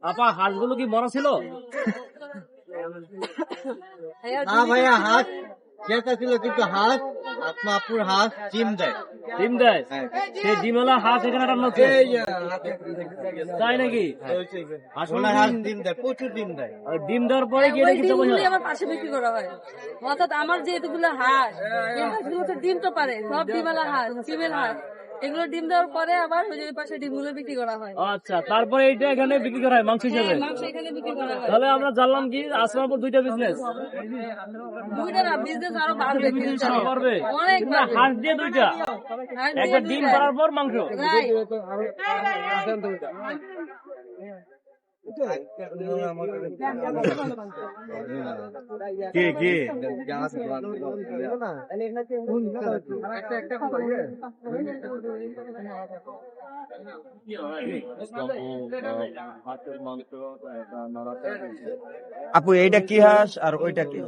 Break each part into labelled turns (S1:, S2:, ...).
S1: আপা হাঁসগুলো কি মরা ছিল?
S2: না ভাইয়া, হাঁস যেটা ছিল, কিন্তু হাঁস আপুর হাঁস ডিম দেয়।
S1: ডিম দেয়? সেই ডিমওয়ালা হাঁস এখানে রান্না হচ্ছে, তাই নাকি?
S2: ওনার হাঁস ডিম দেয়, প্রচুর ডিম দেয়।
S1: আর ডিম দেওয়ার পরে গিয়ে দেখি
S3: আমার পাশে বিক্রি করা হয়। অর্থাৎ আমার যে এতগুলো হাঁস, এই হাঁসগুলো তো ডিম তো পারে, সব ডিমওয়ালা হাঁস, ফিমেল হাঁস, এগুলো ডিম দেওয়ার পরে আবার ওই যে পাশে ডিমগুলো বিক্রি করা হয়।
S1: আচ্ছা, তারপরে এইটা এখানে বিক্রি করা হয় মাংস হিসেবে?
S3: মাংস এখানে বিক্রি করা হয়।
S1: তাহলে আমরা জানলাম কি আসমাপুর দুইটা বিজনেস।
S3: দুইটা না, বিজনেস আরো বাড়বে,
S1: আরো বাড়বে?
S3: অনেক বাড়বে।
S1: হাঁস দিয়ে দুইটা,
S3: হাঁস দিয়ে
S1: একটা ডিম
S3: দুইটা।
S1: পাড়ার পর মাংস।
S3: Right.
S2: কি কি
S4: আপু এইটা কি হাঁস আর ওইটা কি?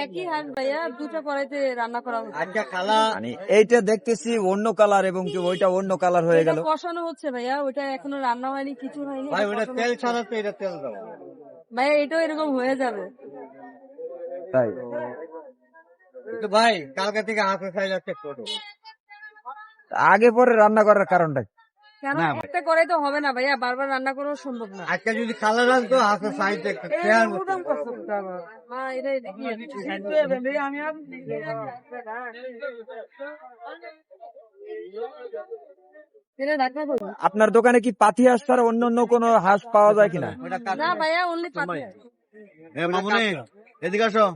S3: একই হাঁস ভাইয়া, দুটো কড়াইতে রান্না করা হচ্ছে।
S2: আচ্ছা খালা,
S4: মানে এইটা দেখতেছি অন্য কালার এবং কি ওইটা অন্য কালার হয়ে গেল।
S3: এটা কষানো হচ্ছে ভাইয়া, ওইটা এখনো রান্না হয়নি, কিছু হয়নি।
S2: ভাই
S3: এটা
S2: ওটা
S3: কষানো
S2: তেল
S3: হচ্ছে।
S2: ছাড়া তো, এটা তেল দাও
S3: ভাইয়া এটাও এরকম হয়ে যাবে।
S4: তাই
S2: কিন্তু ভাই কালকে থেকে হাঁসের সাইজ আছে ছোট।
S4: আগে পরে রান্না করার কারণটা কি?
S3: কেন একটা কড়াই তো হবে না ভাইয়া, বারবার রান্না করা সম্ভব না।
S2: আজকে যদি কালার আনতো হাঁসের সাইজ একটু খেয়াল মতো।
S3: মা, এটা কি? এটা ঢাকনা দেবো?
S4: আপনার দোকানে কি পাতি হাঁস ছাড়া অন্য অন্য কোনো হাঁস পাওয়া যায় কিনা?
S2: ওটা
S3: না ভাইয়া, অনলি পাতি।
S2: মামুনি এদিকে আসো।